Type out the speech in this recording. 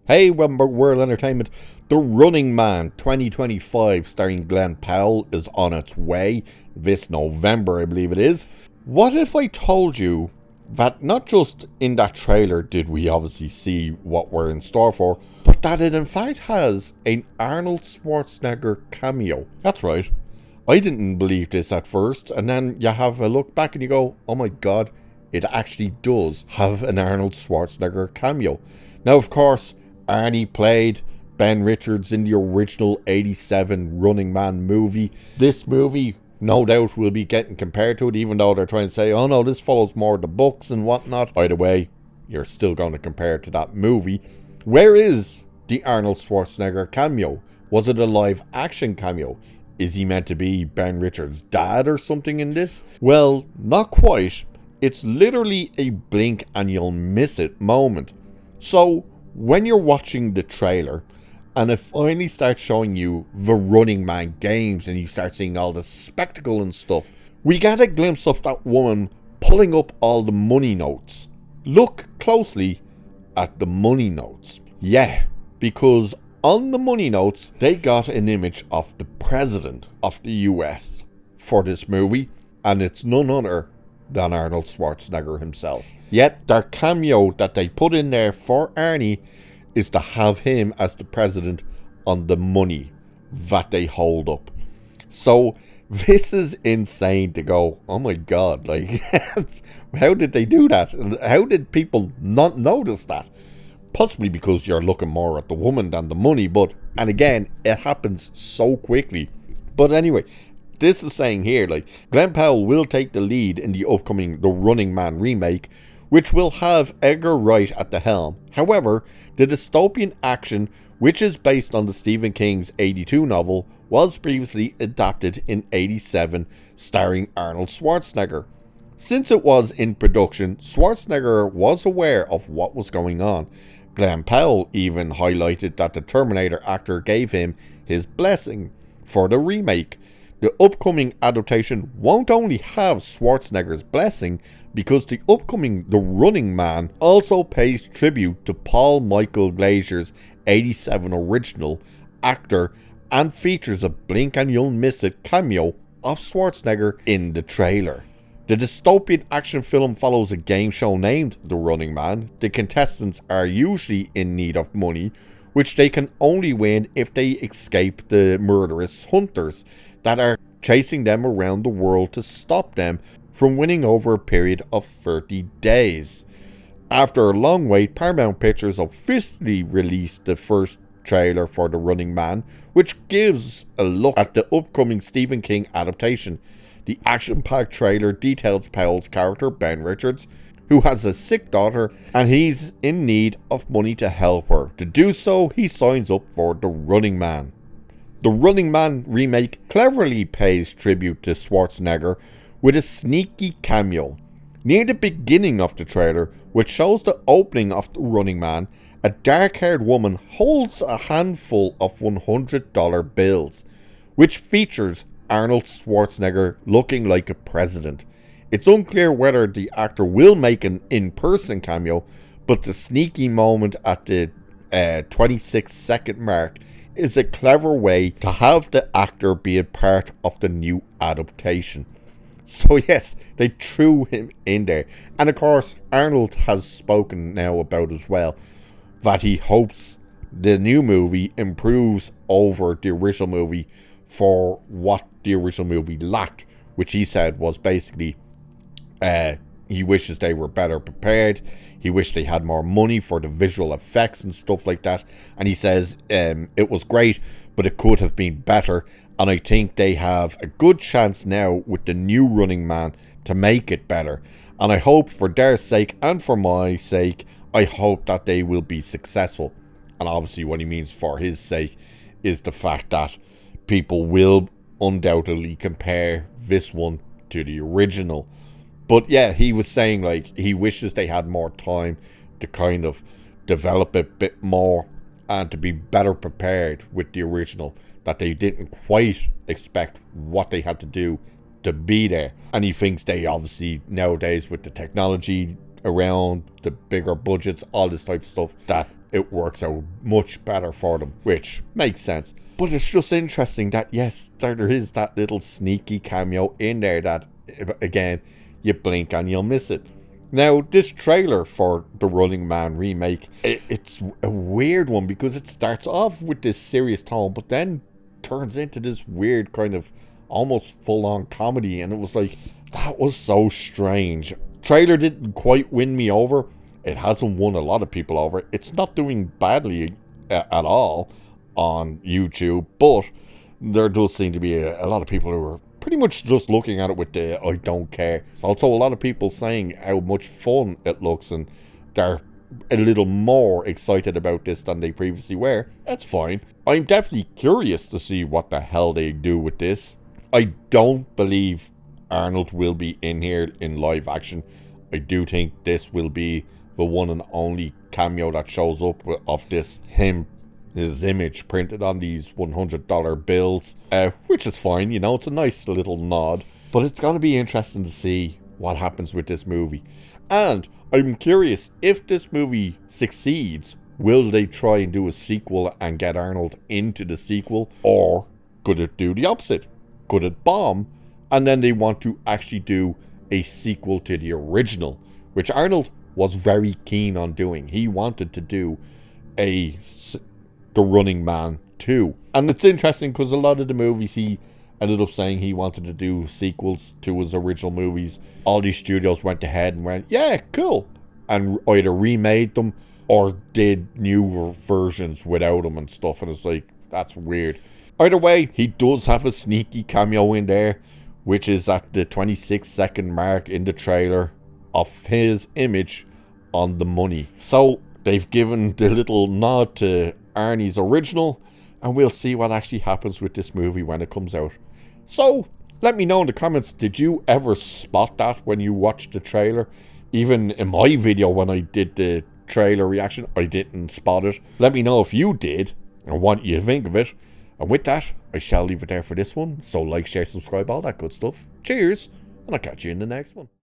Hey, World Entertainment, The Running Man 2025 starring Glenn Powell is on its way this November, I believe it is. What if I told you that not just in that trailer did we obviously see what we're in store for, but that it in fact has an Arnold Schwarzenegger cameo? That's right. I didn't believe this at first, and then you have a look back and you go, oh my god, it actually does have an Arnold Schwarzenegger cameo. Now, of course, Arnie played Ben Richards in the original 87 Running Man movie. This movie, no doubt, will be getting compared to it, even though they're trying to say, oh no, this follows more of the books and whatnot. By the way, you're still going to compare it to that movie. Where is the Arnold Schwarzenegger cameo? Was it a live action cameo? Is he meant to be Ben Richards' dad or something in this? Well, not quite. It's literally a blink and you'll miss it moment. So, when you're watching the trailer and it finally starts showing you the Running Man games and you start seeing all the spectacle and stuff, we get a glimpse of that woman pulling up all the money notes. Look closely at the money notes. Yeah, because on the money notes, they got an image of the president of the US for this movie, and it's none other than Arnold Schwarzenegger himself. Yet their cameo that they put in there for Arnie is to have him as the president on the money that they hold up. So this is insane to go, oh my god, like how did they do that? How did people not notice that? Possibly because you're looking more at the woman than the money, and again, it happens so quickly. But anyway, this is saying here, like, Glenn Powell will take the lead in the upcoming The Running Man remake, which will have Edgar Wright at the helm. However, the dystopian action, which is based on the Stephen King's 82 novel, was previously adapted in 87, starring Arnold Schwarzenegger. Since it was in production, Schwarzenegger was aware of what was going on. Glenn Powell even highlighted that the Terminator actor gave him his blessing for the remake. The upcoming adaptation won't only have Schwarzenegger's blessing, because the upcoming The Running Man also pays tribute to Paul Michael Glazer's 87 original actor and features a blink and you'll miss it cameo of Schwarzenegger in the trailer. The dystopian action film follows a game show named The Running Man. The contestants are usually in need of money, which they can only win if they escape the murderous hunters that are chasing them around the world to stop them from winning over a period of 30 days. After a long wait, Paramount Pictures officially released the first trailer for The Running Man, which gives a look at the upcoming Stephen King adaptation. The action-packed trailer details Powell's character, Ben Richards, who has a sick daughter and he's in need of money to help her. To do so, he signs up for The Running Man. The Running Man remake cleverly pays tribute to Schwarzenegger with a sneaky cameo. Near the beginning of the trailer, which shows the opening of The Running Man, a dark-haired woman holds a handful of $100 bills, which features Arnold Schwarzenegger looking like a president. It's unclear whether the actor will make an in-person cameo, but the sneaky moment at the 26-second mark is a clever way to have the actor be a part of the new adaptation. So yes, they threw him in there. And of course, Arnold has spoken now about as well that he hopes the new movie improves over the original movie for what the original movie lacked, which he said was basically he wishes they were better prepared. He wished they had more money for the visual effects and stuff like that. And he says it was great, but it could have been better. And I think they have a good chance now with the new Running Man to make it better. And I hope for their sake and for my sake, I hope that they will be successful. And obviously what he means for his sake is the fact that people will undoubtedly compare this one to the original. But yeah, he was saying like he wishes they had more time to kind of develop it a bit more and to be better prepared with the original, that they didn't quite expect what they had to do to be there. And he thinks they obviously nowadays with the technology around, the bigger budgets, all this type of stuff, that it works out much better for them, which makes sense. But it's just interesting that, yes, there is that little sneaky cameo in there that, again, you blink and you'll miss it. Now, this trailer for the Running Man remake, it's a weird one because it starts off with this serious tone, but then turns into this weird kind of almost full-on comedy, and it was like, that was so strange. Trailer didn't quite win me over. It hasn't won a lot of people over. It's not doing badly at all on YouTube, but there does seem to be a lot of people who are pretty much just looking at it with the I don't care. There's also a lot of people saying how much fun it looks, and they're a little more excited about this than they previously were. That's fine. I'm definitely curious to see what the hell they do with this. I don't believe Arnold will be in here in live action. I do think this will be the one and only cameo that shows up of this, his image printed on these $100 bills, which is fine, you know, it's a nice little nod. But it's going to be interesting to see what happens with this movie. And I'm curious, if this movie succeeds, will they try and do a sequel and get Arnold into the sequel? Or could it do the opposite? Could it bomb? And then they want to actually do a sequel to the original, which Arnold was very keen on doing. He wanted to do The Running Man 2. And it's interesting because a lot of the movies he ended up saying he wanted to do sequels to his original movies. All these studios went ahead and went, yeah, cool. And either remade them or did new versions without them and stuff. And it's like, that's weird. Either way, he does have a sneaky cameo in there, which is at the 26-second mark in the trailer of his image on the money. So they've given the little nod to Arnie's original, and we'll see what actually happens with this movie when it comes out. So let me know in the comments, did you ever spot that when you watched the trailer? Even in my video when I did the trailer reaction, I didn't spot it. Let me know if you did and what you think of it. And with that, I shall leave it there for this one. So like, share, subscribe, all that good stuff. Cheers, and I'll catch you in the next one.